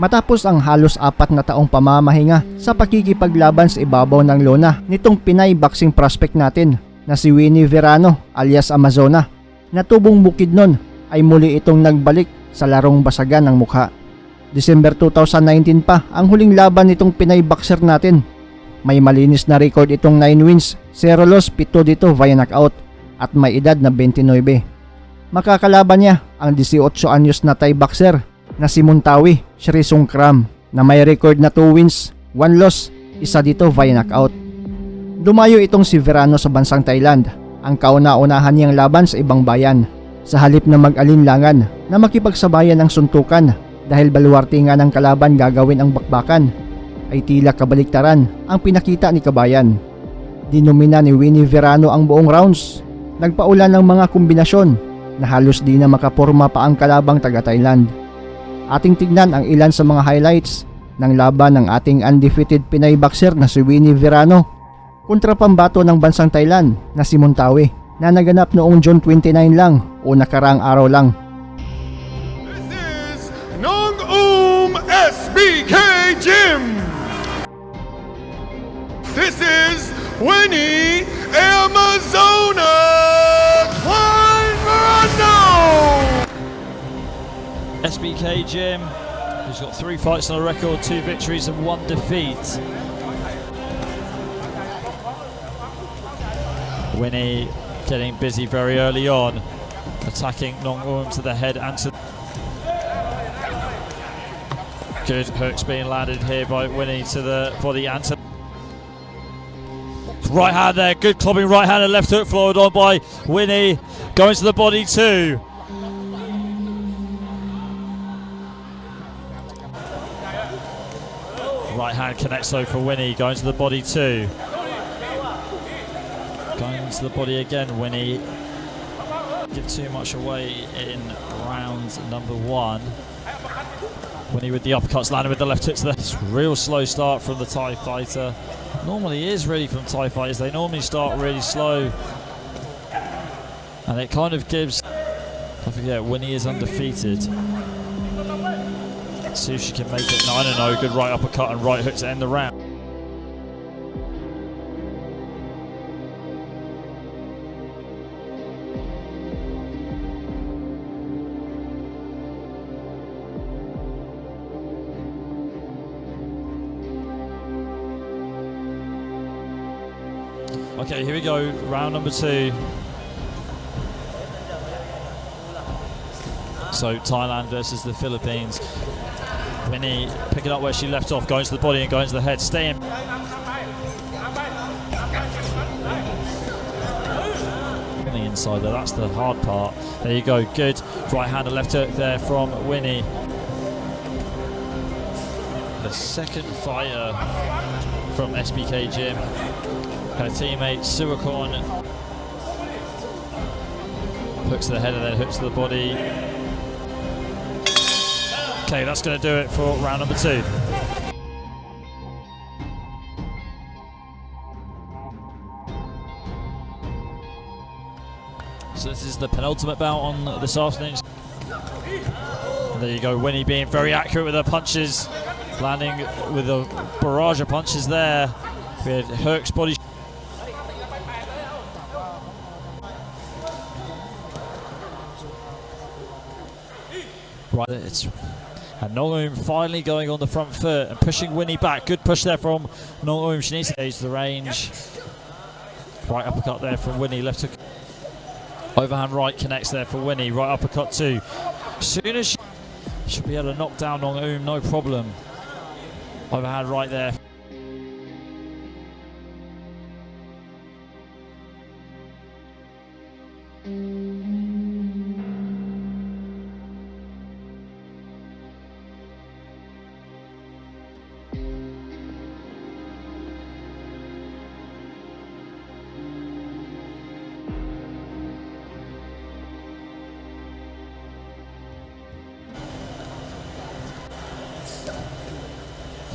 Matapos ang halos 4 na taong pamamahinga sa pakikipaglaban sa ibabaw ng lona nitong Pinay boxing prospect natin na si Winnie Verano alias Amazona, na tubong bukid nun ay muli itong nagbalik sa larong basagan ng mukha. December 2019 pa ang huling laban nitong Pinay boxer natin. May malinis na record itong 9 wins, 0 loss, 7 dito via knockout at may edad na 29. Makakalaban niya ang 18 anyos na Thai boxer na si Muntawi Sri Sungkram na may record na 2 wins, 1 loss, isa dito via knockout. Dumayo itong si Verano sa bansang Thailand, ang kauna-unahan niyang laban sa ibang bayan, sa halip na mag-alinlangan na makipagsabayan ng suntukan dahil baluarte nga ng kalaban gagawin ang bakbakan, ay tila kabaliktaran ang pinakita ni Kabayan. Dinumina ni Winnie Verano ang buong rounds, nagpaulan ng mga kombinasyon na halos di na makaporma pa ang kalabang taga-Thailand. Ating tignan ang ilan sa mga highlights ng laban ng ating undefeated Pinay boxer na si Winnie Verano kontra pambato ng bansang Thailand na si Muntawi na naganap noong June 29 lang o nakaraang araw lang. This is SBK Gym. This is Winnie Amazona Magandang. SBK Gym, who's got 3 fights on the record, 2 victories and 1 defeat. Winnie getting busy very early on, attacking Nong to the head and to... Good hooks being landed here by Winnie to the body and to... Right hand there, good clubbing right hand and left hook followed on by Winnie, going to the body too. Right hand connects though for Winnie, going to the body too. Going to the body again, Winnie. Give too much away in round number 1. Winnie with the uppercuts, landing with the left hook to the... Real slow start from the Thai fighter. Normally is really from Thai fighters, they normally start really slow. And it kind of gives... Don't forget, Winnie is undefeated. See if she can make it. No, good right uppercut and right hook to end the round. Okay, here we go, round number 2. So Thailand versus the Philippines. Winnie picking up where she left off, going to the body and going to the head, staying. On the inside there, that's the hard part. There you go, good right hand and left hook there from Winnie. The second fighter from SBK Gym. Her teammate Suntokan hooks to the head and then hooks to the body. Okay, that's going to do it for round number 2. So this is the penultimate bout on this afternoon. And there you go, Winnie being very accurate with her punches, landing with a barrage of punches there. We had hooks, body. Right, and Nong finally going on the front foot and pushing Winnie back. Good push there from Nong. She needs to gauge the range. Right uppercut there from Winnie. Left hook. Overhand right connects there for Winnie. Right uppercut too. As soon as she should be able to knock down Nong, no problem. Overhand right there.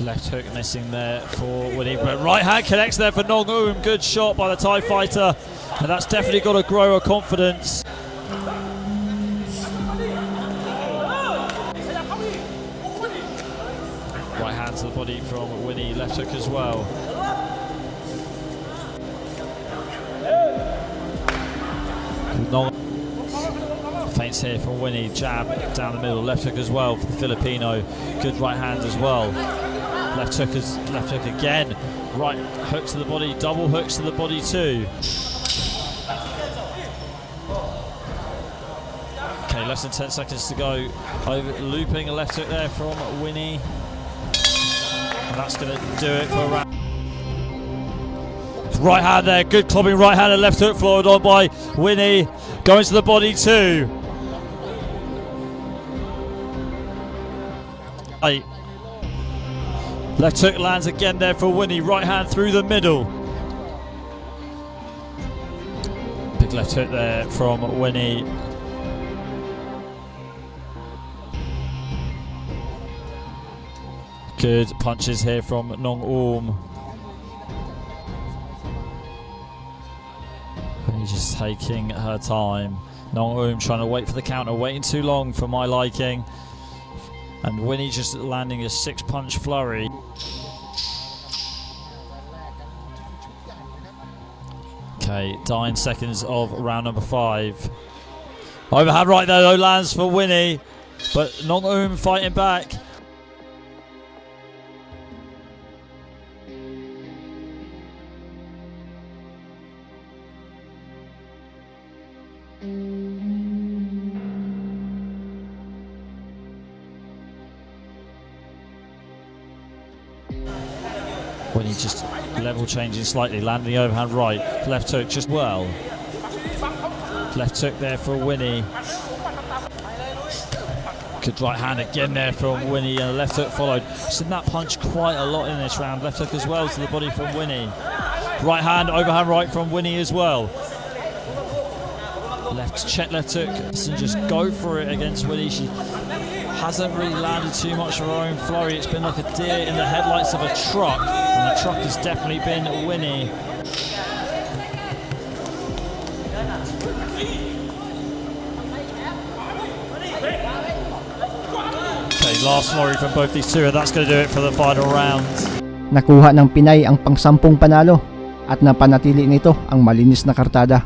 Left hook missing there for Winnie, but right hand connects there for Nong. Good shot by the Thai fighter, and that's definitely got to grow her confidence. Right hand to the body from Winnie, left hook as well. Feints here from Winnie, jab down the middle, left hook as well for the Filipino. Good right hand as well. Left hook again. Right hook to the body, double hooks to the body too. Okay, less than 10 seconds to go. Over, looping a left hook there from Winnie. And that's going to do it for a round. Right hand there, good clubbing right hand and left hook followed on by Winnie. Going to the body too. Left hook lands again there for Winnie. Right hand through the middle. Big left hook there from Winnie. Good punches here from Nong Orm. She's just taking her time. Nong Orm trying to wait for the counter, waiting too long for my liking. And Winnie just landing a 6-punch flurry. Okay, 9 seconds of round number 5. Overhand right there though lands for Winnie, but Nong Orm fighting back. Winnie just level changing slightly, landing the overhand right, left hook just well. Left hook there for Winnie. Good right hand again there from Winnie, and a left hook followed. Seen that punch quite a lot in this round. Left hook as well to the body from Winnie. Right hand, overhand right from Winnie as well. Check left hook, and just go for it against Winnie. She hasn't really landed too much of her own flurry. It's been like a deer in the headlights of a truck, and the truck has definitely been Winnie. Okay, last flurry from both these two, and that's going to do it for the final round. Nakuha ng Pinay ang pang-10 panalo at napanatili nito ang malinis na kartada.